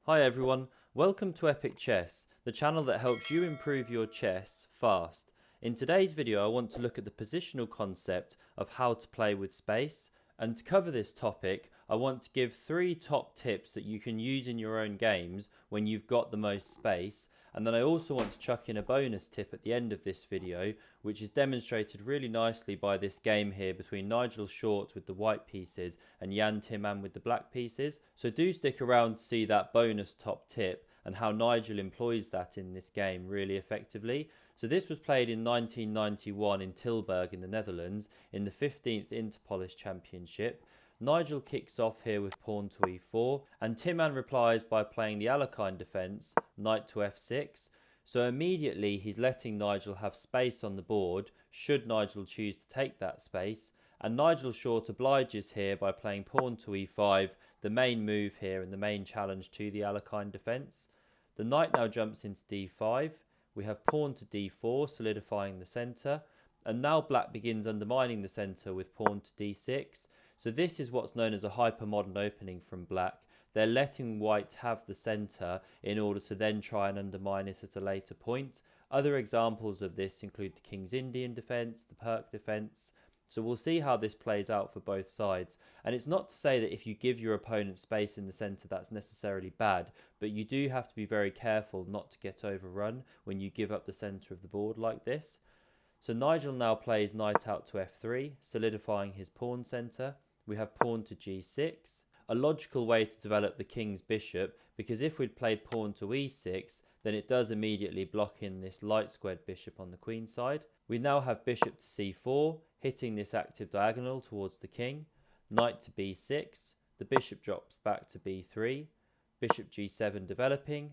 Hi everyone, welcome to Epic Chess, the channel that helps you improve your chess fast. In today's video I want to look at the positional concept of how to play with space, and to cover this topic I want to give 3 top tips that you can use in your own games when you've got the most space, and then I also want to chuck in a bonus tip at the end of this video which is demonstrated really nicely by this game here between Nigel Short with the white pieces and Jan Timman with the black pieces. So do stick around to see that bonus top tip and how Nigel employs that in this game really effectively. So this was played in 1991 in Tilburg in the Netherlands in the 15th Interpolish Championship. Nigel kicks off here with pawn to e4 and Timman replies by playing the Alekhine defence, knight to f6. So immediately he's letting Nigel have space on the board should Nigel choose to take that space, and Nigel Short obliges here by playing pawn to e5, the main move here and the main challenge to the Alekhine defence. The knight now jumps into d5, we have pawn to d4 solidifying the centre, and now black begins undermining the centre with pawn to d6. So this is what's known as a hypermodern opening from black. They're letting white have the centre in order to then try and undermine it at a later point. Other examples of this include the King's Indian defence, the Perk defence. So we'll see how this plays out for both sides. And it's not to say that if you give your opponent space in the centre that's necessarily bad, but you do have to be very careful not to get overrun when you give up the centre of the board like this. So Nigel now plays knight out to f3, solidifying his pawn centre. We have pawn to g6. A logical way to develop the king's bishop, because if we'd played pawn to e6, then it does immediately block in this light squared bishop on the queen side. We now have bishop to c4, hitting this active diagonal towards the king. Knight to b6, the bishop drops back to b3, bishop g7 developing,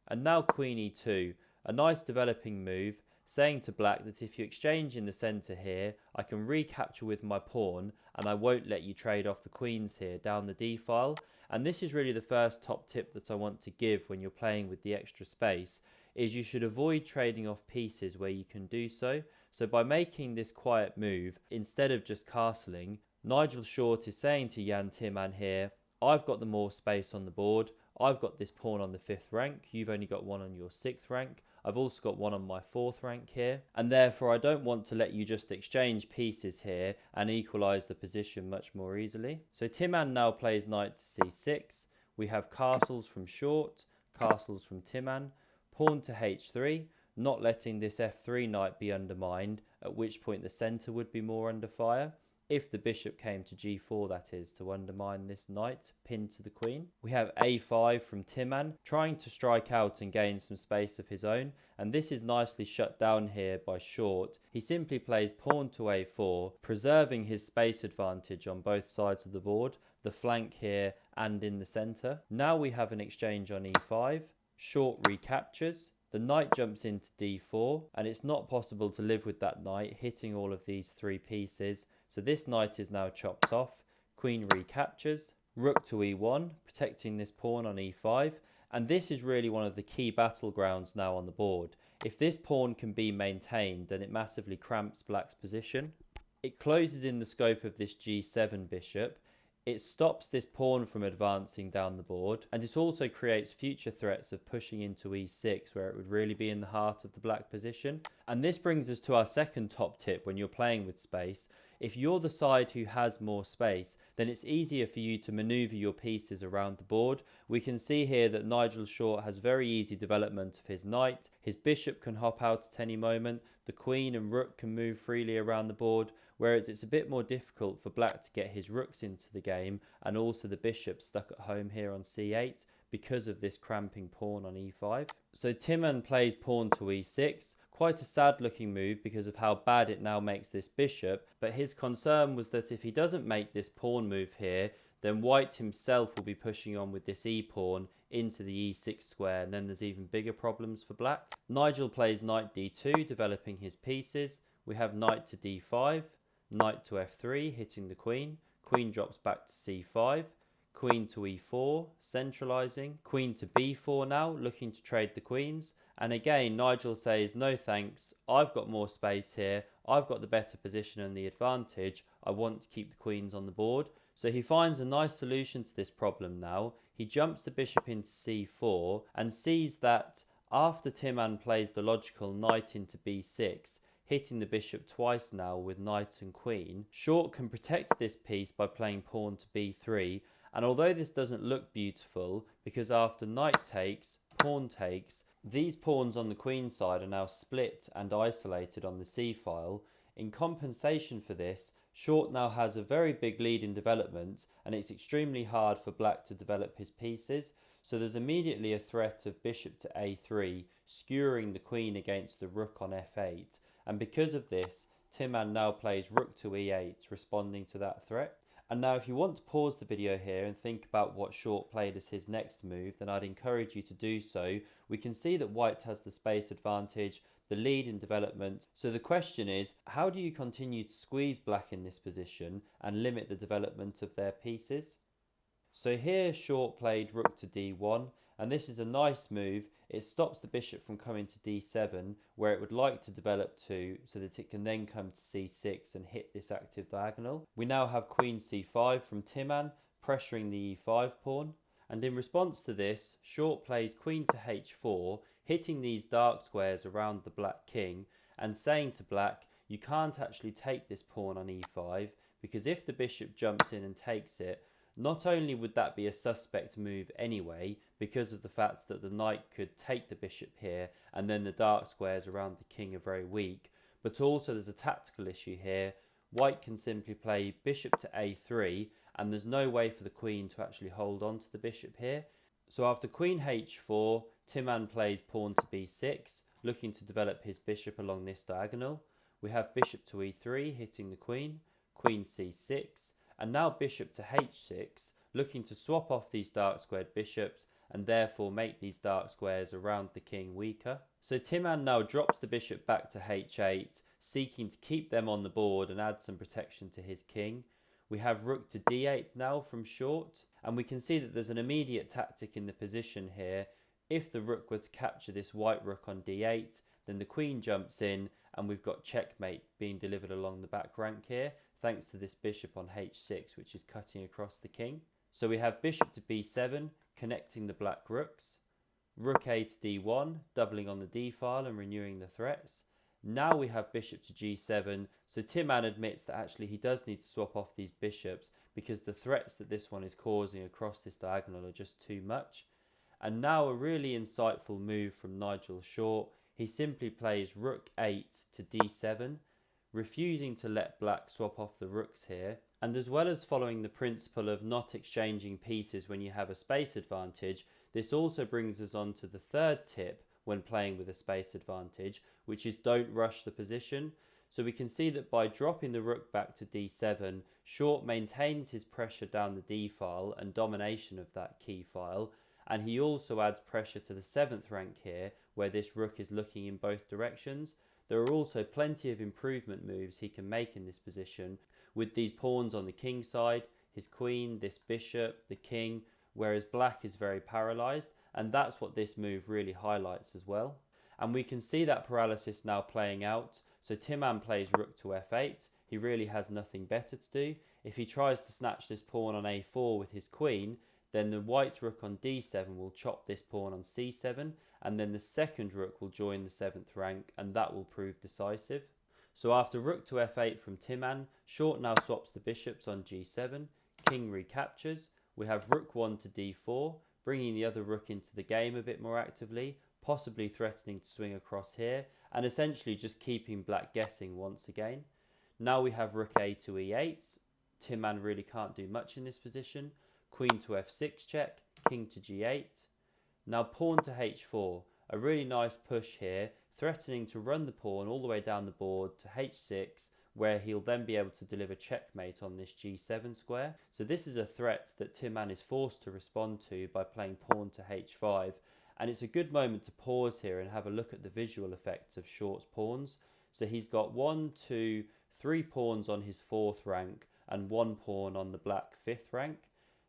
and now queen e2, a nice developing move, saying to black that if you exchange in the centre here, I can recapture with my pawn and I won't let you trade off the queens here down the d-file. And this is really the first top tip that I want to give when you're playing with the extra space, is you should avoid trading off pieces where you can do so. So by making this quiet move, instead of just castling, Nigel Short is saying to Jan Timman here, I've got the more space on the board, I've got this pawn on the 5th rank, you've only got one on your 6th rank. I've also got one on my 4th rank here, and therefore I don't want to let you just exchange pieces here and equalise the position much more easily. So Timman now plays knight to c6. We have castles from Short, castles from Timman, pawn to h3, not letting this f3 knight be undermined, at which point the centre would be more under fire. If the bishop came to g4, that is, to undermine this knight pinned to the queen. We have a5 from Timman, trying to strike out and gain some space of his own, and this is nicely shut down here by Short. He simply plays pawn to a4, preserving his space advantage on both sides of the board, the flank here and in the centre. Now we have an exchange on e5, Short recaptures, the knight jumps into d4, and it's not possible to live with that knight hitting all of these 3 pieces. So this knight is now chopped off, queen recaptures, rook to e1, protecting this pawn on e5, and this is really one of the key battlegrounds now on the board. If this pawn can be maintained, then it massively cramps black's position. It closes in the scope of this g7 bishop, it stops this pawn from advancing down the board, and it also creates future threats of pushing into e6 where it would really be in the heart of the black position. And this brings us to our second top tip when you're playing with space. If you're the side who has more space, then it's easier for you to manoeuvre your pieces around the board. We can see here that Nigel Short has very easy development of his knight. His bishop can hop out at any moment. The queen and rook can move freely around the board, whereas it's a bit more difficult for black to get his rooks into the game, and also the bishop stuck at home here on c8 because of this cramping pawn on e5. So Timman plays pawn to e6, quite a sad looking move because of how bad it now makes this bishop, but his concern was that if he doesn't make this pawn move here, then white himself will be pushing on with this e-pawn into the e6 square, and then there's even bigger problems for black. Nigel plays knight d2, developing his pieces. We have knight to d5, knight to f3, hitting the queen. Queen drops back to c5. Queen to e4, centralising. Queen to b4 now, looking to trade the queens. And again, Nigel says, no thanks, I've got more space here. I've got the better position and the advantage. I want to keep the queens on the board. So he finds a nice solution to this problem now. he jumps the bishop into c4 and sees that after Timman plays the logical knight into b6, hitting the bishop twice now with knight and queen, Short can protect this piece by playing pawn to b3, and although this doesn't look beautiful, because after knight takes, pawn takes, these pawns on the queen side are now split and isolated on the c-file. In compensation for this, Short now has a very big lead in development, and it's extremely hard for black to develop his pieces, so there's immediately a threat of bishop to a3, skewering the queen against the rook on f8, and because of this, Timman now plays rook to e8, responding to that threat. And now if you want to pause the video here and think about what Short played as his next move, then I'd encourage you to do so. We can see that white has the space advantage, the lead in development. So the question is, how do you continue to squeeze black in this position and limit the development of their pieces? So here Short played rook to d1, and this is a nice move. It stops the bishop from coming to d7, where it would like to develop to, so that it can then come to c6 and hit this active diagonal. We now have queen c5 from Timman, pressuring the e5 pawn. And in response to this, Short plays queen to h4, hitting these dark squares around the black king, and saying to black, you can't actually take this pawn on e5, because if the bishop jumps in and takes it, not only would that be a suspect move anyway, because of the fact that the knight could take the bishop here and then the dark squares around the king are very weak, but also there's a tactical issue here. White can simply play bishop to a3 and there's no way for the queen to actually hold on to the bishop here. So after queen h4, Timman plays pawn to b6, looking to develop his bishop along this diagonal. We have bishop to e3 hitting the queen, queen c6, and now bishop to h6, looking to swap off these dark squared bishops and therefore make these dark squares around the king weaker. So Timman now drops the bishop back to h8, seeking to keep them on the board and add some protection to his king. We have rook to d8 now from Short, and we can see that there's an immediate tactic in the position here. If the rook were to capture this white rook on d8, then the queen jumps in and we've got checkmate being delivered along the back rank here, thanks to this bishop on h6, which is cutting across the king. So we have bishop to b7, connecting the black rooks. Rook a to d1, doubling on the d-file and renewing the threats. Now we have bishop to g7, so Timman admits that actually he does need to swap off these bishops because the threats that this one is causing across this diagonal are just too much. And now a really insightful move from Nigel Short. He simply plays rook 8 to d7, refusing to let black swap off the rooks here. And as well as following the principle of not exchanging pieces when you have a space advantage, this also brings us on to the third tip when playing with a space advantage, which is don't rush the position. So we can see that by dropping the rook back to d7, Short maintains his pressure down the d-file and domination of that key file, and he also adds pressure to the 7th rank here, where this rook is looking in both directions. There are also plenty of improvement moves he can make in this position, with these pawns on the king side, his queen, this bishop, the king, whereas black is very paralysed, and that's what this move really highlights as well. And we can see that paralysis now playing out. So Timman plays rook to f8. He really has nothing better to do. If he tries to snatch this pawn on a4 with his queen, then the white rook on d7 will chop this pawn on c7, and then the second rook will join the 7th rank, and that will prove decisive. So after rook to f8 from Timman, Short now swaps the bishops on g7, king recaptures. We have rook 1 to d4, bringing the other rook into the game a bit more actively, possibly threatening to swing across here, and essentially just keeping black guessing once again. Now we have rook a to e8. Timman really can't do much in this position. Queen to f6 check, king to g8. Now pawn to h4, a really nice push here, threatening to run the pawn all the way down the board to h6, where he'll then be able to deliver checkmate on this g7 square. So this is a threat that Timman is forced to respond to by playing pawn to h5, and it's a good moment to pause here and have a look at the visual effects of Short's pawns. So he's got 1, 2, 3 pawns on his 4th rank and 1 pawn on the black 5th rank.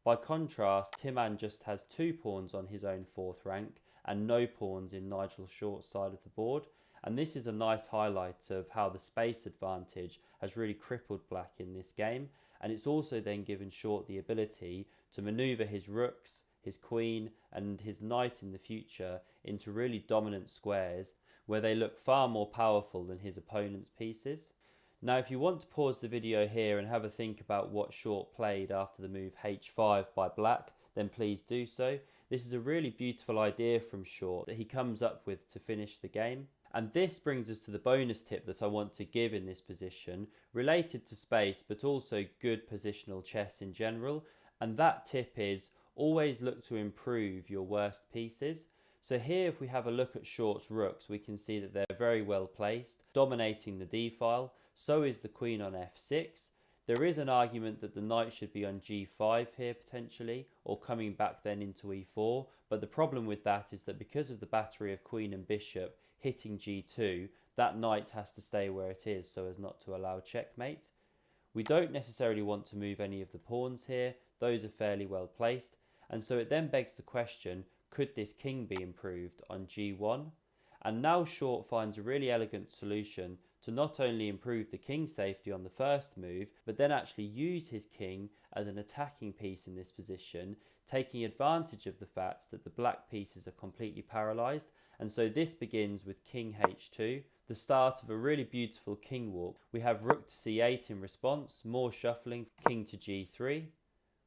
By contrast, Timman just has 2 pawns on his own 4th rank and no pawns in Nigel Short's side of the board. And this is a nice highlight of how the space advantage has really crippled black in this game. And it's also then given Short the ability to manoeuvre his rooks, his queen and his knight in the future into really dominant squares where they look far more powerful than his opponent's pieces. Now if you want to pause the video here and have a think about what Short played after the move h5 by black, then please do so. This is a really beautiful idea from Short that he comes up with to finish the game. And this brings us to the bonus tip that I want to give in this position, related to space but also good positional chess in general. And that tip is always look to improve your worst pieces. So here if we have a look at Short's rooks, we can see that they're very well placed, dominating the d-file. So is the queen on f6. There is an argument that the knight should be on g5 here potentially, or coming back then into e4, but the problem with that is that because of the battery of queen and bishop hitting g2, that knight has to stay where it is so as not to allow checkmate. We don't necessarily want to move any of the pawns here, those are fairly well placed, and so it then begs the question, could this king be improved on g1? And now Short finds a really elegant solution to not only improve the king's safety on the first move, but then actually use his king as an attacking piece in this position, taking advantage of the fact that the black pieces are completely paralysed. And so this begins with king h2, the start of a really beautiful king walk. We have rook to c8 in response, more shuffling, king to g3,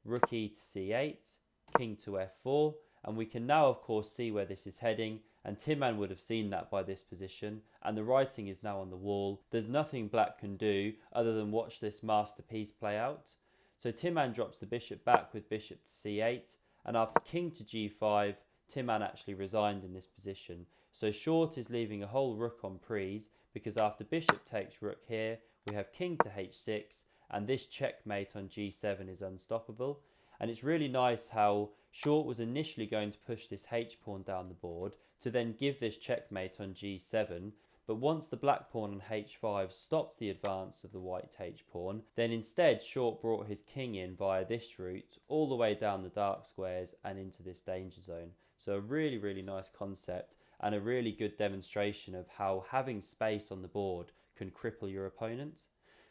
rook e to c8, king to f4, and we can now of course see where this is heading, and Timman would have seen that by this position, and the writing is now on the wall. There's nothing black can do other than watch this masterpiece play out. So Timman drops the bishop back with bishop to c8, and after king to g5, Timman actually resigned in this position. So Short is leaving a whole rook on prise, because after bishop takes rook here, we have king to h6, and this checkmate on g7 is unstoppable. And it's really nice how Short was initially going to push this h-pawn down the board to then give this checkmate on g7, but once the black pawn on h5 stops the advance of the white h-pawn, then instead Short brought his king in via this route all the way down the dark squares and into this danger zone. So a really, really nice concept and a really good demonstration of how having space on the board can cripple your opponent.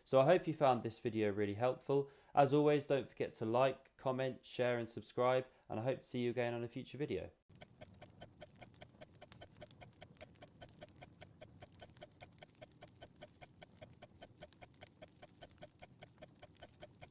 So I hope you found this video really helpful. As always, don't forget to like, comment, share and subscribe, and I hope to see you again on a future video.